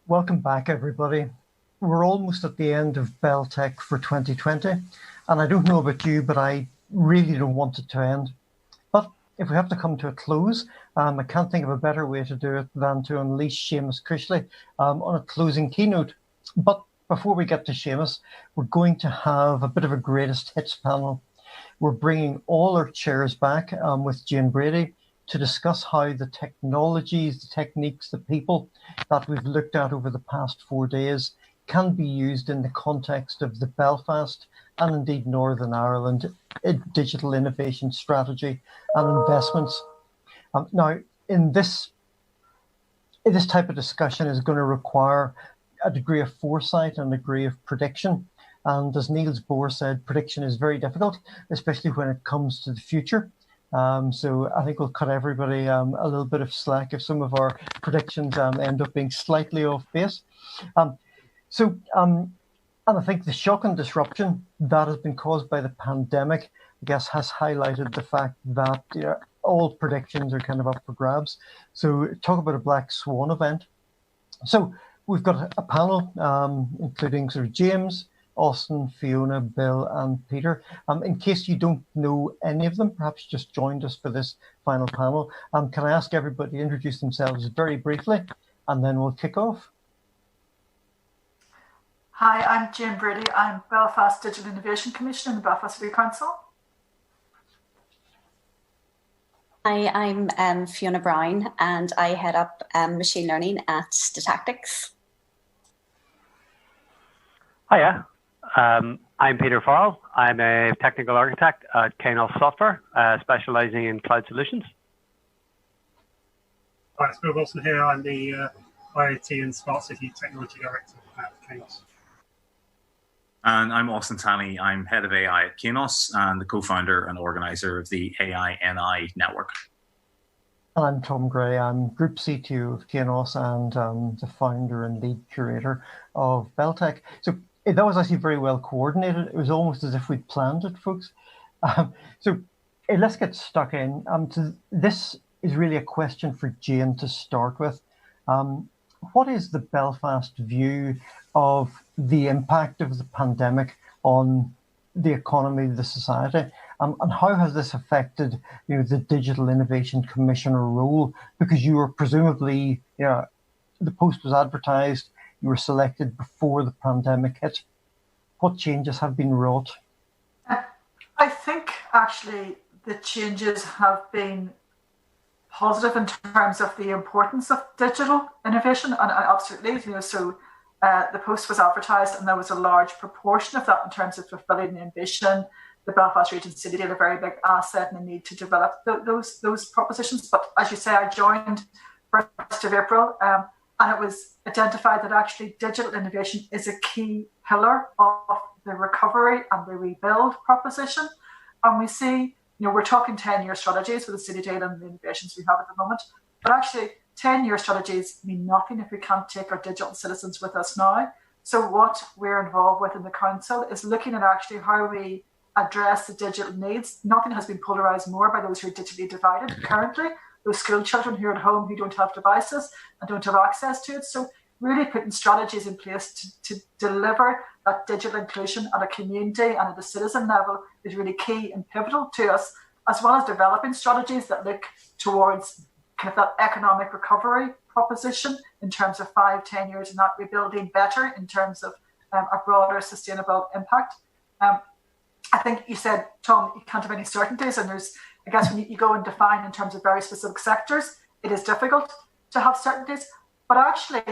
Welcome back, everybody. We're almost at the end of Beltech for 2020, and I don't know about you, but I really don't want it to end. But if we have to come to a close, I can't think of a better way to do it than to unleash Seamus Crishley on a closing keynote. But before we get to Seamus, we're going to have a bit of a greatest hits panel. We're bringing all our chairs back with Jane Brady to discuss how the technologies, the techniques, the people that we've looked at over the past 4 days can be used in the context of the Belfast and indeed Northern Ireland digital innovation strategy and investments. Now, in this type of discussion is going to require a degree of foresight and a degree of prediction. And as Niels Bohr said, prediction is very difficult, especially when it comes to the future. So I think we'll cut everybody a little bit of slack if some of our predictions end up being slightly off base. And I think the shock and disruption that has been caused by the pandemic, I guess, has highlighted the fact that all predictions are kind of up for grabs. So talk about a black swan event. So we've got a panel, including sort of James, Austin, Fiona, Bill, and Peter. In case you don't know any of them, perhaps just joined us for this final panel, can I ask everybody to introduce themselves very briefly, and then we'll kick off? Hi, I'm Jane Brady. I'm Belfast Digital Innovation Commissioner in the Belfast City Council. Hi, I'm Fiona Brown, and I head up machine learning at Statactics. Hiya. I'm Peter Farrell. I'm a technical architect at Kainos Software, specializing in cloud solutions. Hi, it's Bill Wilson here. I'm the IoT and Smart City Technology Director at Kainos. And I'm Austin Talley. I'm head of AI at Kainos and the co-founder and organizer of the AI-NI network. I'm Tom Gray. I'm Group CTO of Kainos and the founder and lead curator of Beltech. So that was actually very well coordinated. It was almost as if we'd planned it, folks. Let's get stuck in. This is really a question for Jane to start with. What is the Belfast view of the impact of the pandemic on the economy, the society, and how has this affected, the Digital Innovation Commissioner role? Because you were presumably, the post was advertised, you were selected before the pandemic hit. What changes have been wrought? I think actually the changes have been positive in terms of the importance of digital innovation, and absolutely, the post was advertised, and there was a large proportion of that in terms of fulfilling the ambition. The Belfast Region City did a very big asset and the need to develop those propositions. But as you say, I joined 1st of April, and it was identified that actually digital innovation is a key pillar of the recovery and the rebuild proposition. And we see, we're talking 10-year strategies for the city data and the innovations we have at the moment, but actually 10-year strategies mean nothing if we can't take our digital citizens with us now. So what we're involved with in the council is looking at actually how we address the digital needs. Nothing has been polarised more by those who are digitally divided currently, those school children who are at home who don't have devices and don't have access to it. So really putting strategies in place to deliver that digital inclusion at a community and at a citizen level is really key and pivotal to us, as well as developing strategies that look towards kind of that economic recovery proposition in terms of 5-10 years and that rebuilding better in terms of a broader sustainable impact. I think you said, Tom, you can't have any certainties, and I guess when you go and define in terms of very specific sectors, it is difficult to have certainties. But actually,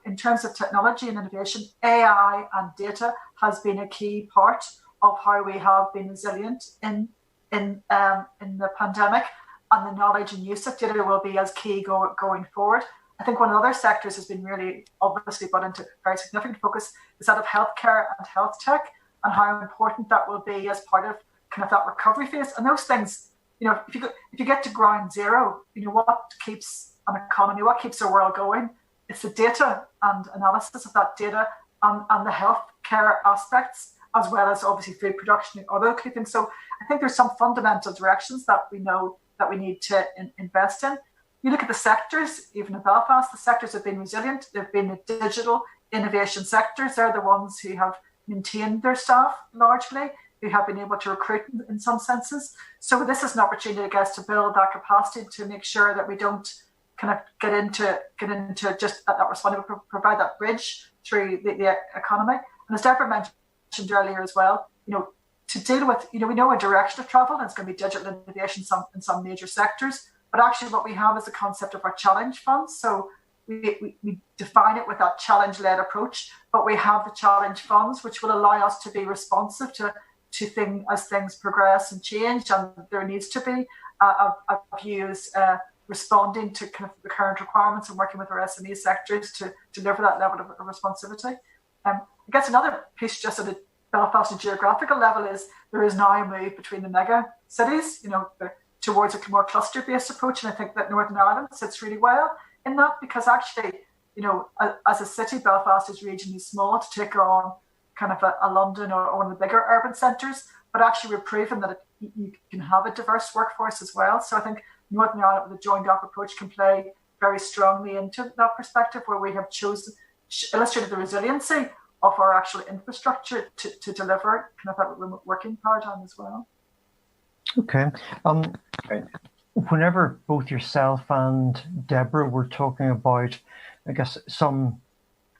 in terms of technology and innovation, AI and data has been a key part of how we have been resilient in the pandemic, and the knowledge and use of data will be as key going forward. I think one of the other sectors has been really obviously brought into very significant focus is that of healthcare and health tech, and how important that will be as part of kind of that recovery phase. And those things, if you get to ground zero, what keeps an economy, what keeps the world going? It's the data and analysis of that data and the healthcare aspects, as well as obviously food production and other key things. So I think there's some fundamental directions that we know that we need to invest in. you look at the sectors, even in Belfast, the sectors have been resilient. They've been the digital innovation sectors. They're the ones who have maintained their staff largely, who have been able to recruit in some senses. So this is an opportunity, I guess, to build that capacity to make sure that we don't kind of get into just that responding, provide that bridge through the economy. And as Deborah mentioned earlier as well, to deal with, we know a direction of travel, and it's going to be digital innovation in some major sectors. But actually what we have is the concept of our challenge funds. So we define it with that challenge-led approach, but we have the challenge funds, which will allow us to be responsive to things as things progress and change. And there needs to be a views responding to kind of the current requirements and working with our SME sectors to deliver that level of responsivity. I guess another piece just at a Belfast and geographical level is there is now a move between the mega cities, towards a more cluster-based approach. And I think that Northern Ireland sits really well in that, because actually, as a city, Belfast is regionally small to take on kind of a London or one of the bigger urban centres, but actually we've proven that you can have a diverse workforce as well. So I think Northern Ireland with a joined-up approach can play very strongly into that perspective, where we have illustrated the resiliency of our actual infrastructure to deliver kind of that remote working paradigm as well. Okay. Whenever both yourself and Deborah were talking about, I guess, some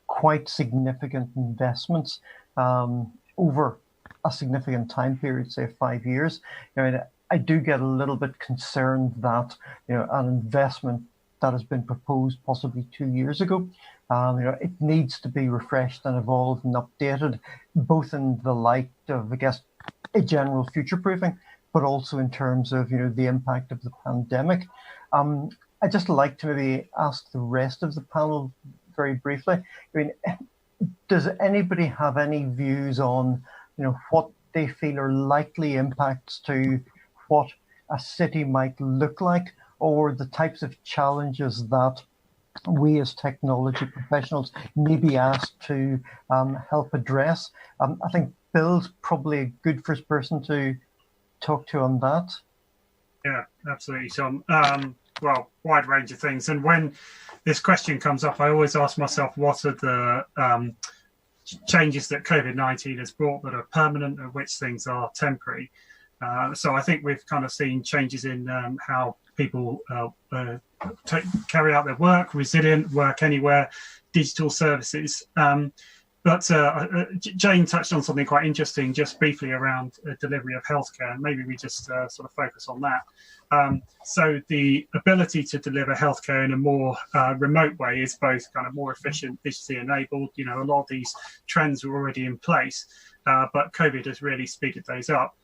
quite significant investments over a significant time period, say 5 years, I do get a little bit concerned that an investment that has been proposed possibly 2 years ago, it needs to be refreshed and evolved and updated, both in the light of, I guess, a general future-proofing, but also in terms of the impact of the pandemic. I'd just like to maybe ask the rest of the panel very briefly. Does anybody have any views on what they feel are likely impacts to what a city might look like, or the types of challenges that we as technology professionals may be asked to help address? I think Bill's probably a good first person to talk to on that. Yeah, absolutely, Tom. Well, wide range of things. And when this question comes up, I always ask myself, what are the changes that COVID-19 has brought that are permanent and which things are temporary? So I think we've kind of seen changes in how people carry out their work, resilient, work anywhere, digital services. But Jane touched on something quite interesting just briefly around delivery of healthcare, and maybe we just sort of focus on that. So the ability to deliver healthcare in a more remote way is both kind of more efficient, digitally enabled. A lot of these trends were already in place, but COVID has really speeded those up.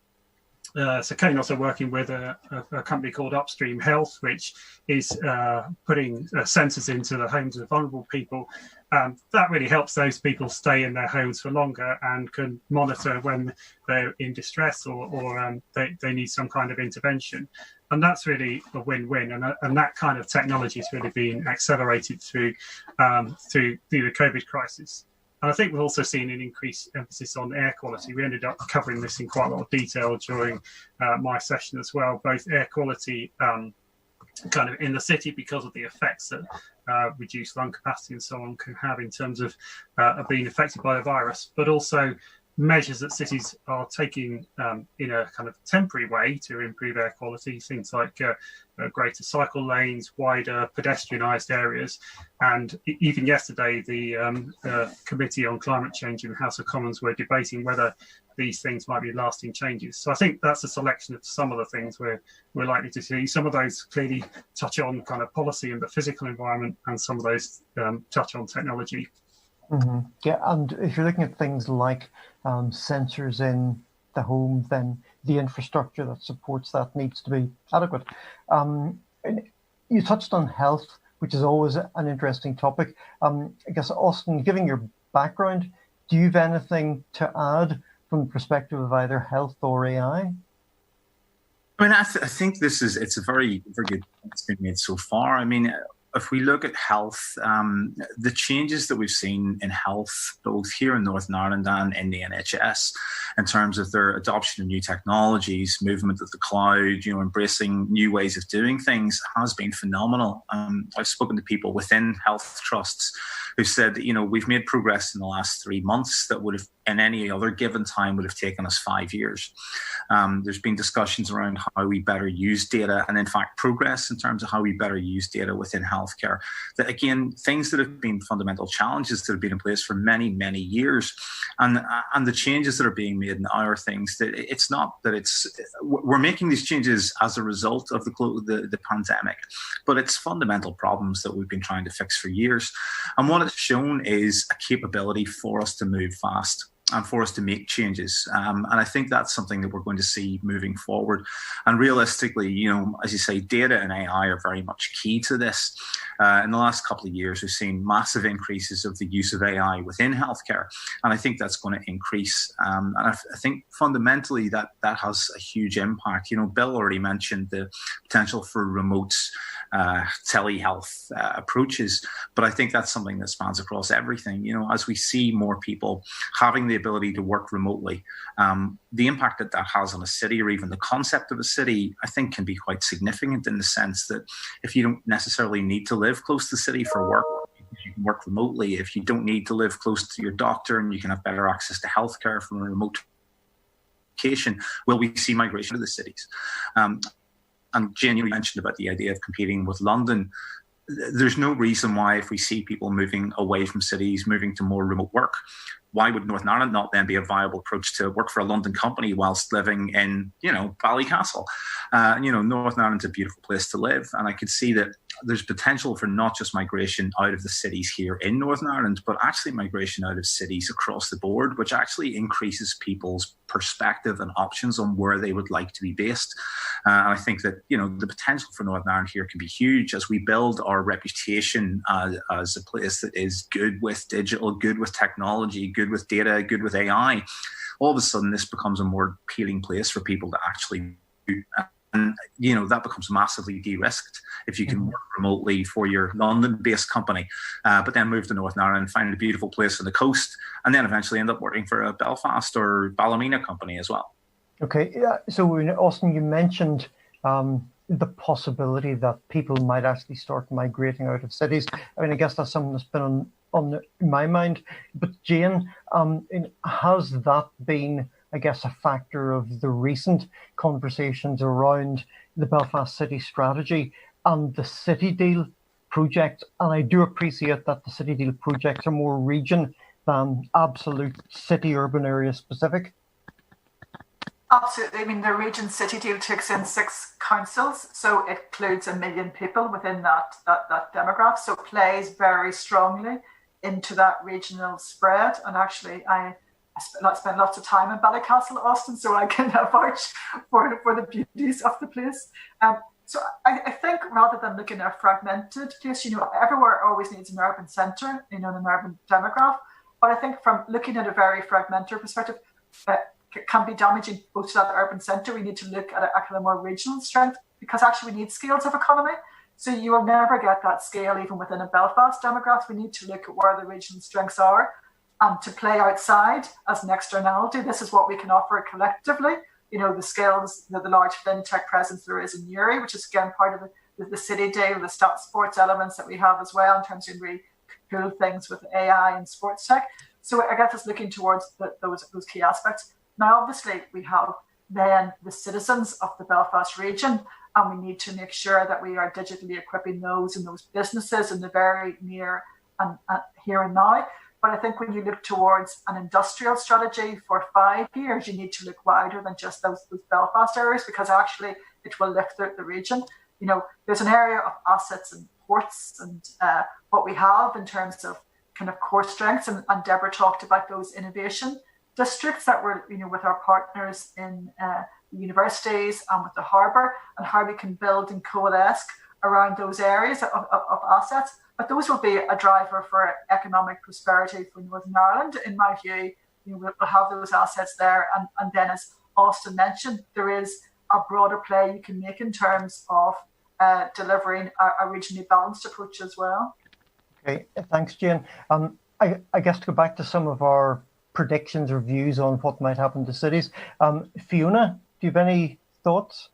So Kainos are working with a company called Upstream Health, which is putting sensors into the homes of vulnerable people. That really helps those people stay in their homes for longer and can monitor when they're in distress or they need some kind of intervention. And that's really a win-win. And that kind of technology is really being accelerated through the COVID crisis. And I think we've also seen an increased emphasis on air quality. We ended up covering this in quite a lot of detail during my session as well, both air quality kind of in the city because of the effects that reduced lung capacity and so on can have in terms of being affected by the virus, but also measures that cities are taking in a kind of temporary way to improve air quality, things like greater cycle lanes, wider pedestrianised areas. And even yesterday, the Committee on Climate Change in the House of Commons were debating whether these things might be lasting changes. So I think that's a selection of some of the things we're likely to see. Some of those clearly touch on kind of policy and the physical environment, and some of those touch on technology. Mm-hmm. Yeah, and if you're looking at things like sensors in the home, then the infrastructure that supports that needs to be adequate. You touched on health, which is always an interesting topic. I guess, Austin, given your background, do you have anything to add from the perspective of either health or AI? I mean, I think it's a very, very good point that's been made so far. I mean, if we look at health, the changes that we've seen in health, both here in Northern Ireland and in the NHS, in terms of their adoption of new technologies, movement of the cloud, embracing new ways of doing things, has been phenomenal. I've spoken to people within health trusts who said that, we've made progress in the last 3 months that would have, in any other given time, would have taken us 5 years. There's been discussions around how we better use data, and in fact progress in terms of how we better use data within healthcare. That, again, things that have been fundamental challenges that have been in place for many, many years. And the changes that are being made now are things that it's not that we're making these changes as a result of the pandemic, but it's fundamental problems that we've been trying to fix for years. And what it's shown is a capability for us to move fast and for us to make changes. And I think that's something that we're going to see moving forward. And realistically, as you say, data and AI are very much key to this. In the last couple of years, we've seen massive increases of the use of AI within healthcare. And I think that's going to increase. And I think fundamentally that has a huge impact. Bill already mentioned the potential for remote telehealth approaches, but I think that's something that spans across everything. As we see more people having the ability to work remotely, the impact that has on a city, or even the concept of a city, I think can be quite significant, in the sense that if you don't necessarily need to live close to the city for work, you can work remotely. If you don't need to live close to your doctor, and you can have better access to healthcare from a remote location, will we see migration to the cities? And Jane, you mentioned about the idea of competing with London. There's no reason why, if we see people moving away from cities, moving to more remote work, why would Northern Ireland not then be a viable approach to work for a London company whilst living in, Ballycastle? Northern Ireland's a beautiful place to live. And I could see that there's potential for not just migration out of the cities here in Northern Ireland, but actually migration out of cities across the board, which actually increases people's perspective and options on where they would like to be based. And I think that, the potential for Northern Ireland here can be huge as we build our reputation as a place that is good with digital, good with technology, good with data, good with AI. All of a sudden, this becomes a more appealing place for people to actually do. And, that becomes massively de-risked if you can work remotely for your London-based company, but then move to Northern Ireland, find a beautiful place on the coast, and then eventually end up working for a Belfast or Ballymena company as well. Okay. So, Austin, you mentioned the possibility that people might actually start migrating out of cities. I mean, I guess that's something that's been on my mind. But Jane, has that been, I guess, a factor of the recent conversations around the Belfast City Strategy and the City Deal project? And I do appreciate that the City Deal projects are more region than absolute city urban area specific. Absolutely. I mean, the Region City Deal takes in 6 councils, so it includes 1 million people within that demographic. So it plays very strongly into that regional spread. And actually, I spent lots of time in Ballycastle, Austin, so I can vouch for the beauties of the place. So I think rather than looking at a fragmented place, everywhere always needs an urban centre, an urban demographic. But I think from looking at a very fragmented perspective, it can be damaging both to that urban centre. We need to look at a kind of more regional strength, because actually we need scales of economy. So you will never get that scale even within a Belfast demographic. We need to look at where the regional strengths are and to play outside as an externality. This is what we can offer collectively. The skills, the large fintech presence there is in Uri, which is again part of the City Deal, the sports elements that we have as well in terms of really cool things with AI and sports tech. So I guess it's looking towards those key aspects. Now, obviously, we have then the citizens of the Belfast region, and we need to make sure that we are digitally equipping those and those businesses in the very near and here and now. But I think when you look towards an industrial strategy for 5 years, you need to look wider than just those Belfast areas, because actually it will lift the region. There's an area of assets and ports and what we have in terms of kind of core strengths. And Deborah talked about those innovation districts that we're, with our partners in the universities and with the harbour, and how we can build and coalesce around those areas of assets. But those will be a driver for economic prosperity for Northern Ireland. In my view, we'll have those assets there. And then, as Austin mentioned, there is a broader play you can make in terms of delivering a regionally balanced approach as well. Okay, thanks, Jane. I guess to go back to some of our predictions or views on what might happen to cities, Fiona, do you have any thoughts?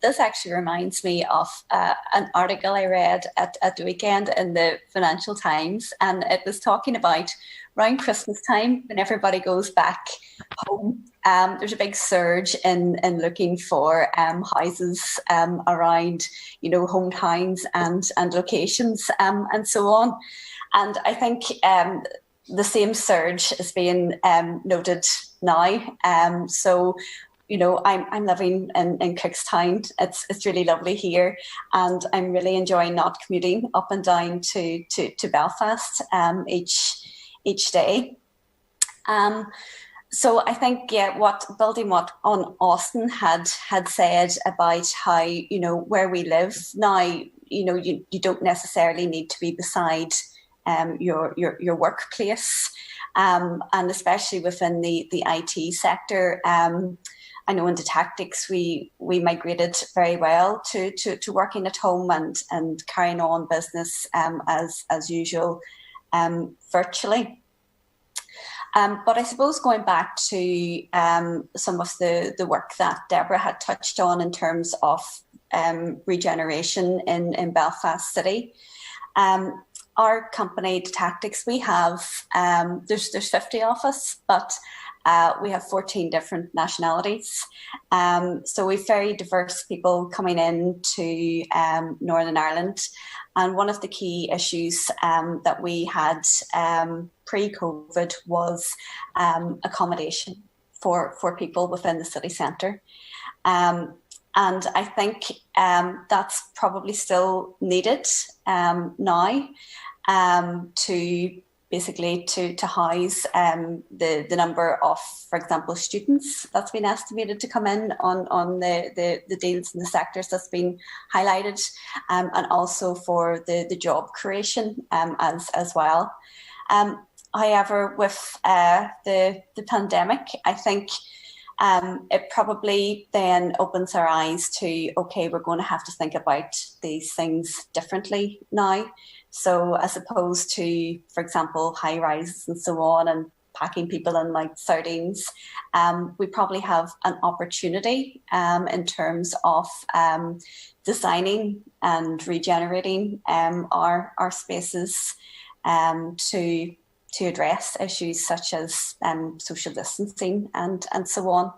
This actually reminds me of an article I read at the weekend in the Financial Times, and it was talking about around Christmas time when everybody goes back home. There's a big surge in looking for houses around, hometowns and locations and so on. And I think the same surge is being noted now. So, I'm living in Cookstown. It's really lovely here, and I'm really enjoying not commuting up and down to Belfast each day. So I think, building what on Austin had said about how, where we live now, you don't necessarily need to be beside your workplace, and especially within the IT sector. I know in Detactics we migrated very well to working at home and carrying on business as usual virtually. But I suppose going back to some of the work that Deborah had touched on in terms of regeneration in Belfast City. Our company, Detactics, we have, there's 50 of us, but we have 14 different nationalities. So we've very diverse people coming in to Northern Ireland. And one of the key issues that we had pre-COVID was accommodation for people within the city centre. And I think that's probably still needed now to basically to house the number of, for example, students that's been estimated to come in on the deals in the sectors that's been highlighted, and also for the job creation as well. However, with the pandemic, I think it probably then opens our eyes to, okay, we're going to have to think about these things differently now. So as opposed to, for example, high rises and so on and packing people in like sardines, we probably have an opportunity in terms of designing and regenerating our spaces to address issues such as social distancing and so on.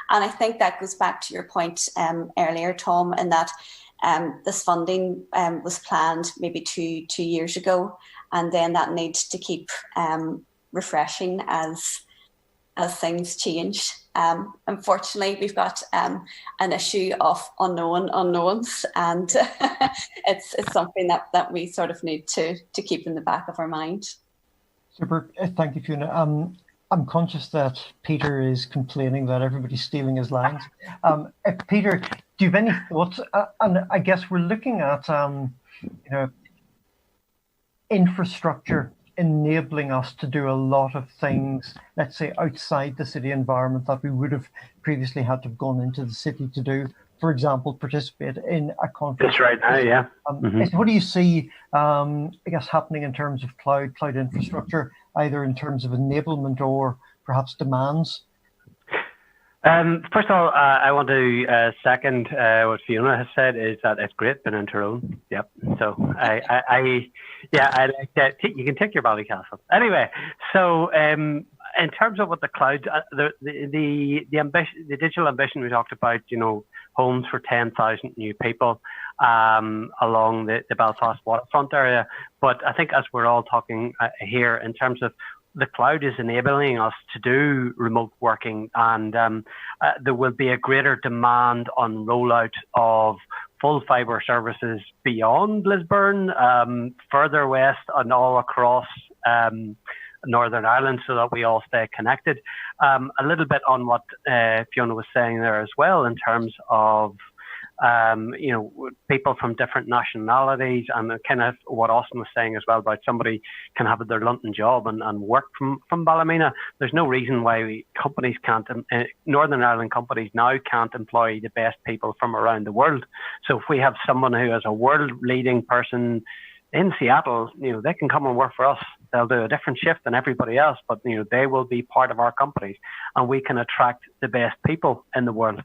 And I think that goes back to your point earlier, Tom, in that this funding was planned maybe two years ago, and then that needs to keep refreshing as things change. Unfortunately, we've got an issue of unknown unknowns, and it's something that we sort of need to keep in the back of our mind. Super. Thank you, Fiona. I'm conscious that Peter is complaining that everybody's stealing his lines. Peter, do you have any thoughts? And I guess we're looking at, infrastructure enabling us to do a lot of things, let's say, outside the city environment that we would have previously had to have gone into the city to do. For example, participate in a conference. That's right now, yeah. What do you see, I guess, happening in terms of cloud infrastructure, either in terms of enablement or perhaps demands? First of all, I want to second what Fiona has said, is that it's great being in Tyrone. Yep. So I like that. You can take your Ballycastle. Anyway, so in terms of what the cloud, the ambition, the digital ambition we talked about, homes for 10,000 new people along the Belfast waterfront area. But I think as we're all talking here in terms of the cloud is enabling us to do remote working, and there will be a greater demand on rollout of full fibre services beyond Lisburn, further west and all across Northern Ireland, so that we all stay connected. A little bit on what Fiona was saying there as well in terms of people from different nationalities, and kind of what Austin was saying as well about somebody can have their London job and work from Ballymena. There's no reason why companies can't, Northern Ireland companies now can't employ the best people from around the world. So if we have someone who is a world leading person in Seattle, they can come and work for us. They'll do a different shift than everybody else, but they will be part of our companies, and we can attract the best people in the world.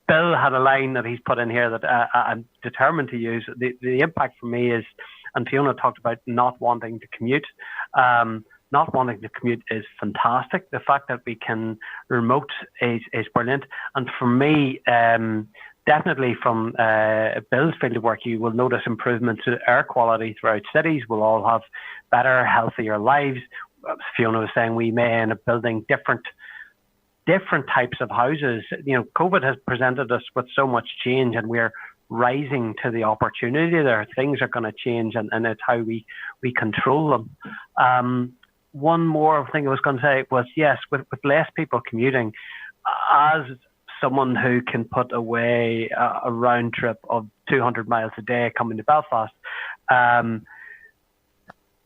Bill had a line that he's put in here that I'm determined to use. The impact for me is, and Fiona talked about not wanting to commute. Not wanting to commute is fantastic. The fact that we can remote is brilliant. And for me, definitely from Bill's field of work, you will notice improvements to air quality throughout cities. We'll all have better, healthier lives. As Fiona was saying, we may end up building different types of houses. COVID has presented us with so much change, and we're rising to the opportunity there. Things are going to change, and it's how we control them. One more thing I was going to say was, yes, with less people commuting, as someone who can put away a round trip of 200 miles a day coming to Belfast,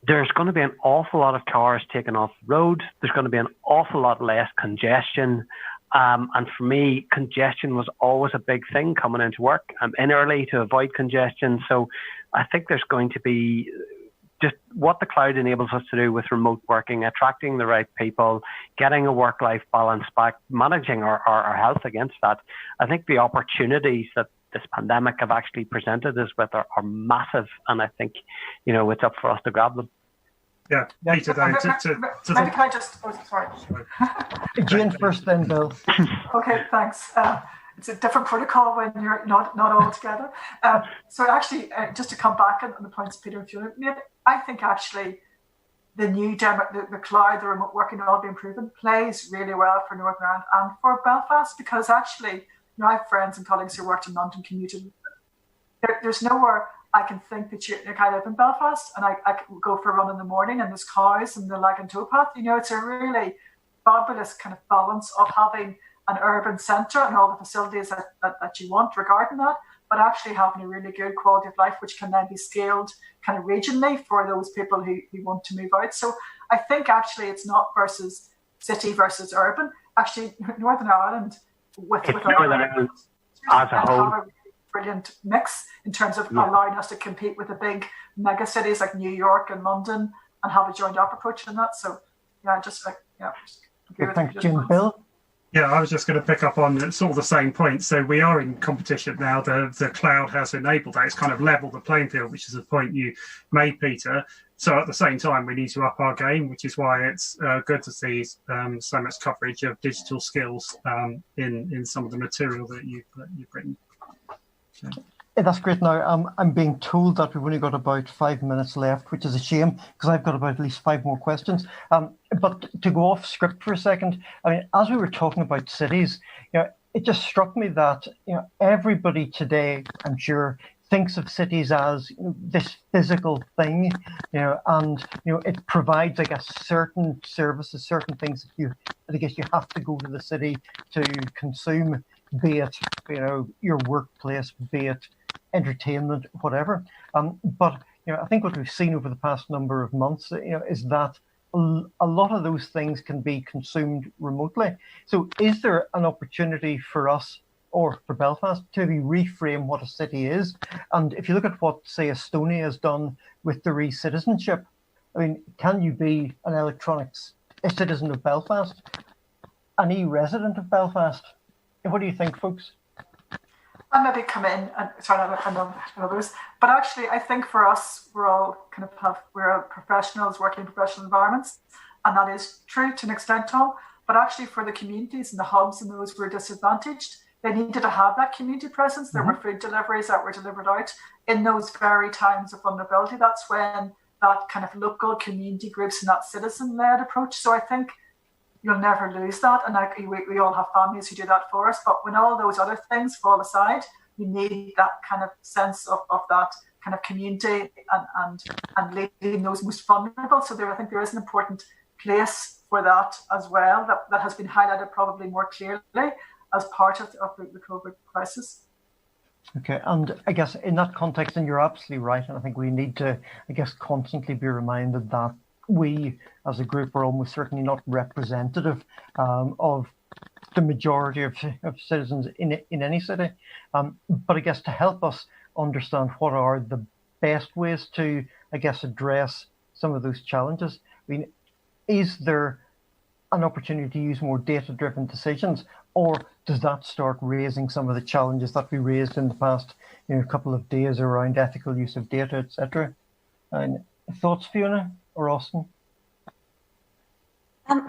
there's going to be an awful lot of cars taken off the road. There's going to be an awful lot less congestion. And for me, congestion was always a big thing coming into work. I'm in early to avoid congestion. So I think there's going to be just what the cloud enables us to do with remote working, attracting the right people, getting a work-life balance back, managing our health against that. I think the opportunities that this pandemic have actually presented us with are massive, and I think it's up for us to grab them. Yeah, Peter, though, maybe can I just? Oh, sorry. Jane first, then Bill. Okay, thanks. It's a different protocol when you're not all together. So actually, just to come back on the points Peter and Fiona made, I think actually the new the cloud, the remote working, all being proven, plays really well for Northern Ireland and for Belfast, because actually, I have friends and colleagues who worked in London commuted. There's nowhere I can think that I live in Belfast and I can go for a run in the morning and there's cows and the lag and towpath. It's a really fabulous kind of balance of having an urban centre and all the facilities that you want regarding that, but actually having a really good quality of life, which can then be scaled kind of regionally for those people who want to move out. So I think actually it's not versus city versus urban. Actually, Northern Ireland with as a whole, have a brilliant mix in terms of allowing us to compete with the big mega cities like New York and London and have a joined up approach in that. So thanks, Jim. Bill? Yeah, I was just going to pick up on sort of the same point. So we are in competition now. The cloud has enabled that. It's kind of leveled the playing field, which is the point you made, Peter. So at the same time, we need to up our game, which is why it's good to see so much coverage of digital skills in some of the material that you've written. So. That's great. Now, I'm being told that we've only got about 5 minutes left, which is a shame because I've got about at least 5 more questions. But to go off script for a second, I mean, as we were talking about cities, it just struck me that everybody today, I'm sure, thinks of cities as this physical thing, and it provides, I guess, certain services, certain things that I guess you have to go to the city to consume, be it your workplace, be it entertainment, whatever. But I think what we've seen over the past number of months, is that a lot of those things can be consumed remotely. So is there an opportunity for us or for Belfast to reframe what a city is? And if you look at what, say, Estonia has done with the re-citizenship, I mean, can you be a citizen of Belfast, an e-resident of Belfast? What do you think, folks? I maybe come in and I know others, but actually I think for us, we're all we're professionals working in professional environments, and that is true to an extent, Tom. But actually for the communities and the hubs and those who are disadvantaged, they needed to have that community presence. There were food deliveries that were delivered out in those very times of vulnerability. That's when that kind of local community groups and that citizen-led approach. So I think you'll never lose that. And we all have families who do that for us. But when all those other things fall aside, you need that kind of sense of that kind of community and leading those most vulnerable. So I think there is an important place for that as well, that has been highlighted probably more clearly as part of the COVID crisis. Okay, and I guess in that context, and you're absolutely right, and I think we need to, I guess, constantly be reminded that we, as a group, are almost certainly not representative of the majority of citizens in any city. But I guess to help us understand what are the best ways to, I guess, address some of those challenges, I mean, is there an opportunity to use more data-driven decisions, or does that start raising some of the challenges that we raised in the past, couple of days around ethical use of data, etc.? And thoughts, Fiona or Austin? I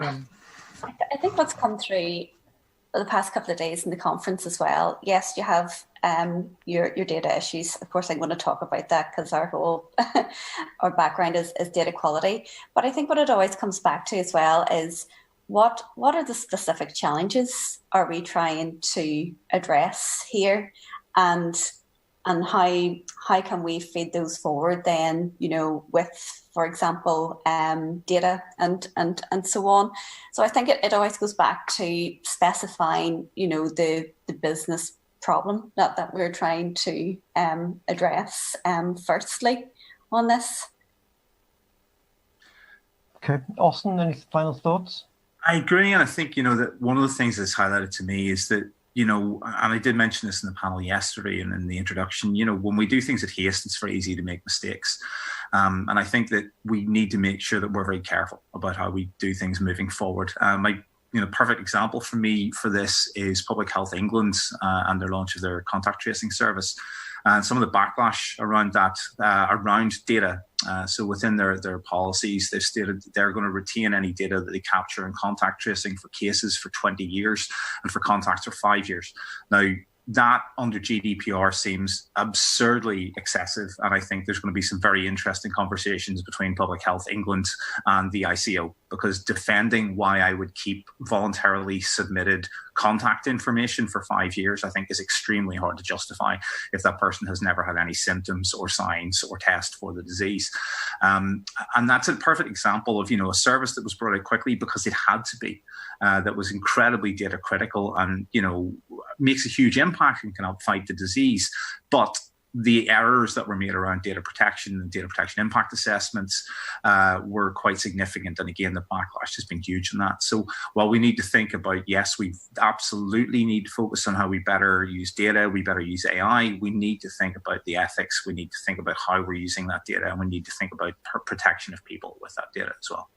think what's come through the past couple of days in the conference as well. Yes, you have your data issues. Of course, I'm going to talk about that because our whole our background is data quality. But I think what it always comes back to as well is what are the specific challenges are we trying to address here, and how can we feed those forward then, with, for example, data and so on. So I think it always goes back to specifying, the business problem that we're trying to address firstly on this. Okay, Austin, any final thoughts? I agree, and I think that one of the things that's highlighted to me is that and I did mention this in the panel yesterday and in the introduction. When we do things at haste, it's very easy to make mistakes, and I think that we need to make sure that we're very careful about how we do things moving forward. My perfect example for me for this is Public Health England and their launch of their contact tracing service. And some of the backlash around that, around data. So within their policies, they've stated that they're going to retain any data that they capture in contact tracing for cases for 20 years and for contacts for 5 years. Now, that under GDPR seems absurdly excessive. And I think there's going to be some very interesting conversations between Public Health England and the ICO, because defending why I would keep voluntarily submitted contact information for 5 years, I think is extremely hard to justify if that person has never had any symptoms or signs or test for the disease. And that's a perfect example of, a service that was brought out quickly because it had to be, that was incredibly data critical and, makes a huge impact and can help fight the disease. But the errors that were made around data protection and data protection impact assessments were quite significant. And again, the backlash has been huge in that. So while we need to think about, yes, we absolutely need to focus on how we better use data, we better use AI, we need to think about the ethics, we need to think about how we're using that data, and we need to think about protection of people with that data as well.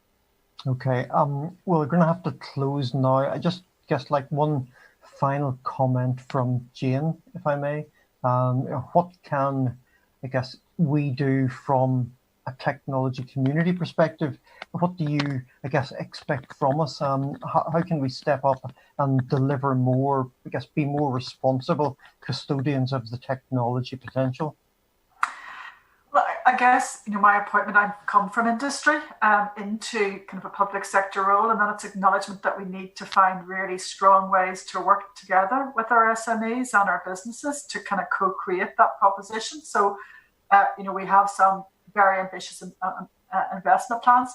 Okay, well, we're going to have to close now. I just guess one final comment from Jane, if I may. What can, I guess, we do from a technology community perspective? What do you, I guess, expect from us? How can we step up and deliver more, I guess, be more responsible custodians of the technology potential? Well, I guess, my appointment, I've come from industry into kind of a public sector role, and then it's acknowledgement that we need to find really strong ways to work together with our SMEs and our businesses to kind of co-create that proposition. So, we have some very ambitious investment plans,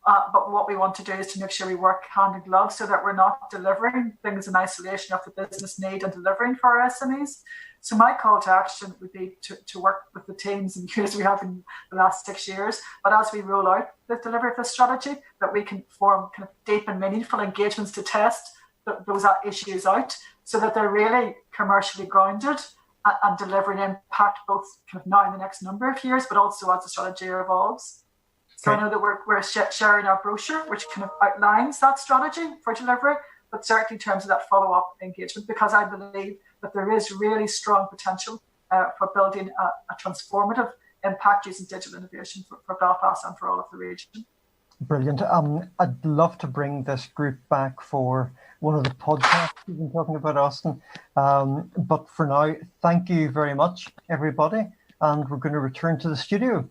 but what we want to do is to make sure we work hand in glove so that we're not delivering things in isolation of the business need and delivering for our SMEs. So my call to action would be to work with the teams and years we have in the last 6 years, but as we roll out the delivery of this strategy, that we can form kind of deep and meaningful engagements to test those issues out so that they're really commercially grounded and delivering impact both kind of now in the next number of years, but also as the strategy evolves. So I know that we're sharing our brochure, which kind of outlines that strategy for delivery, but certainly in terms of that follow-up engagement, because I believe that there is really strong potential for building a transformative impact using digital innovation for Belfast and for all of the region. Brilliant. I'd love to bring this group back for one of the podcasts we've been talking about, Austin. But for now, thank you very much, everybody. And we're going to return to the studio.